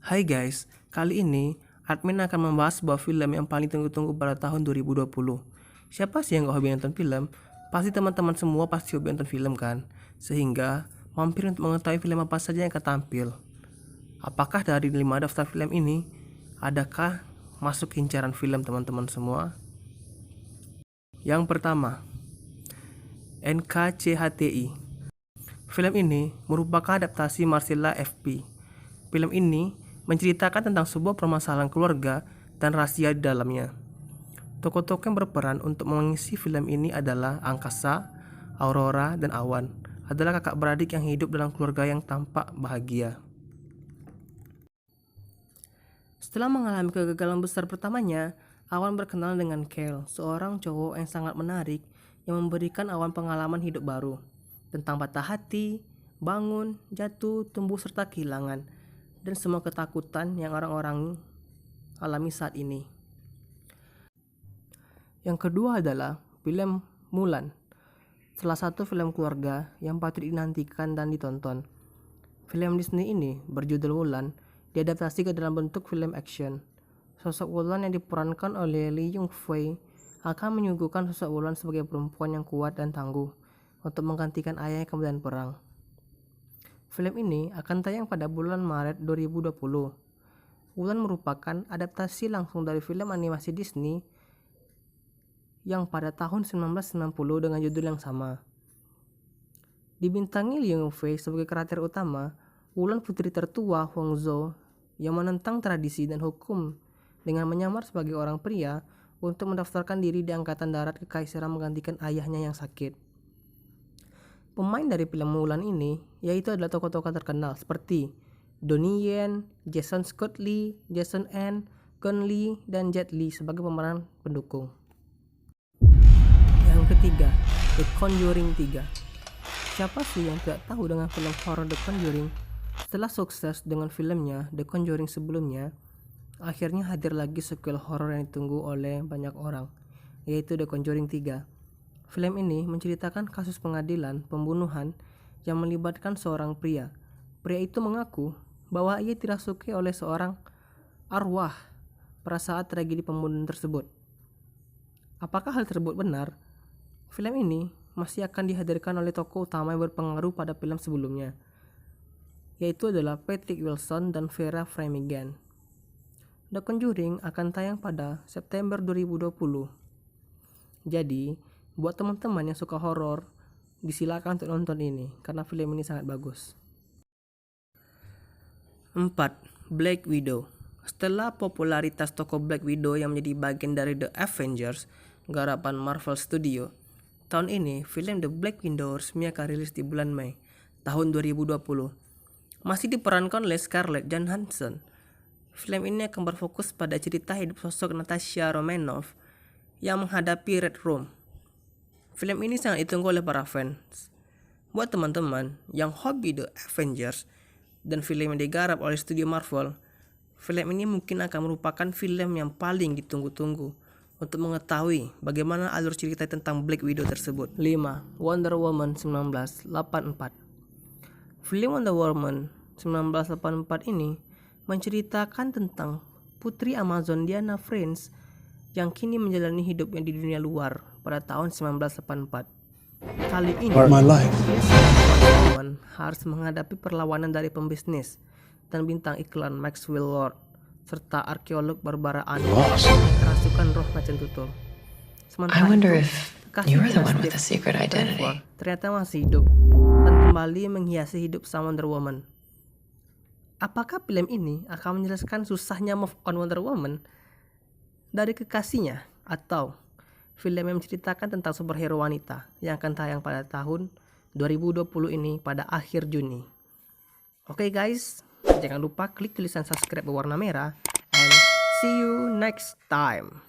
Hai guys, kali ini admin akan membahas sebuah film yang paling tunggu-tunggu pada tahun 2020. Siapa sih yang gak hobi nonton film? Pasti teman-teman semua pasti hobi nonton film kan? Sehingga mampir untuk mengetahui film apa saja yang akan tampil. Apakah dari 5 daftar film ini, adakah masuk incaran film teman-teman semua? Yang pertama, NKCHTI. Film ini merupakan adaptasi Marcella FP. Film ini menceritakan tentang sebuah permasalahan keluarga dan rahasia di dalamnya. Tokoh-tokoh yang berperan untuk mengisi film ini adalah Angkasa, Aurora, dan Awan. Adalah kakak beradik yang hidup dalam keluarga yang tampak bahagia. Setelah mengalami kegagalan besar pertamanya, Awan berkenalan dengan Kel, seorang cowok yang sangat menarik yang memberikan Awan pengalaman hidup baru tentang patah hati, bangun, jatuh, tumbuh, serta kehilangan, dan semua ketakutan yang orang-orang alami saat ini. Yang kedua adalah film Mulan, salah satu film keluarga yang patut dinantikan dan ditonton. Film Disney ini berjudul Mulan diadaptasi ke dalam bentuk film action. Sosok Mulan yang diperankan oleh Lee Jung Fei akan menyuguhkan sosok Mulan sebagai perempuan yang kuat dan tangguh untuk menggantikan ayah yang kemudian perang. Film ini akan tayang pada bulan Maret 2020. Mulan merupakan adaptasi langsung dari film animasi Disney yang pada tahun 1990 dengan judul yang sama. Dibintangi Lee Jung Fei sebagai karakter utama, Mulan putri tertua Huang Zhou yang menentang tradisi dan hukum dengan menyamar sebagai orang pria untuk mendaftarkan diri di Angkatan Darat Kekaisaran menggantikan ayahnya yang sakit. Pemain dari film Mulan ini yaitu adalah tokoh-tokoh terkenal seperti Donnie Yen, Jason Scott Lee, Jason N, Gun Lee, dan Jet Li sebagai pemeran pendukung. Yang ketiga, The Conjuring 3. Siapa sih yang tidak tahu dengan film horror The Conjuring? Setelah sukses dengan filmnya The Conjuring sebelumnya, akhirnya hadir lagi sequel horror yang ditunggu oleh banyak orang, yaitu The Conjuring 3. Film ini menceritakan kasus pengadilan pembunuhan yang melibatkan seorang pria. Pria itu mengaku bahwa ia dirasuki oleh seorang arwah pada saat tragedi pembunuhan tersebut. Apakah hal tersebut benar? Film ini masih akan dihadirkan oleh tokoh utama yang berpengaruh pada film sebelumnya, yaitu adalah Patrick Wilson dan Vera Farmiga. The Conjuring akan tayang pada September 2020. Jadi, buat teman-teman yang suka horor, disilakan untuk nonton ini karena film ini sangat bagus. 4. Black Widow. Setelah popularitas tokoh Black Widow yang menjadi bagian dari The Avengers, garapan Marvel Studio, tahun ini film The Black Widow resmi akan rilis di bulan Mei tahun 2020. Masih diperankan oleh Scarlett Johansson. Film ini akan berfokus pada cerita hidup sosok Natasha Romanoff yang menghadapi Red Room. Film ini sangat ditunggu oleh para fans. Buat teman-teman yang hobi The Avengers dan film yang digarap oleh studio Marvel, film ini mungkin akan merupakan film yang paling ditunggu-tunggu untuk mengetahui bagaimana alur cerita tentang Black Widow tersebut. 5. Wonder Woman 1984. Film Wonder Woman 1984 ini menceritakan tentang putri Amazon Diana Prince yang kini menjalani hidupnya di dunia luar pada tahun 1984. Kali ini, Woman harus menghadapi perlawanan dari pembisnis dan bintang iklan Maxwell Lord serta arkeolog Barbara Ann yang kerasukan roh macan tutul. Sementara itu, ternyata masih hidup dan kembali menghiasi hidup sang Wonder Woman. Apakah film ini akan menjelaskan susahnya move on Wonder Woman dari kekasihnya, atau film yang menceritakan tentang superhero wanita yang akan tayang pada tahun 2020 ini pada akhir Juni. Oke guys, jangan lupa klik tulisan subscribe berwarna merah and see you next time.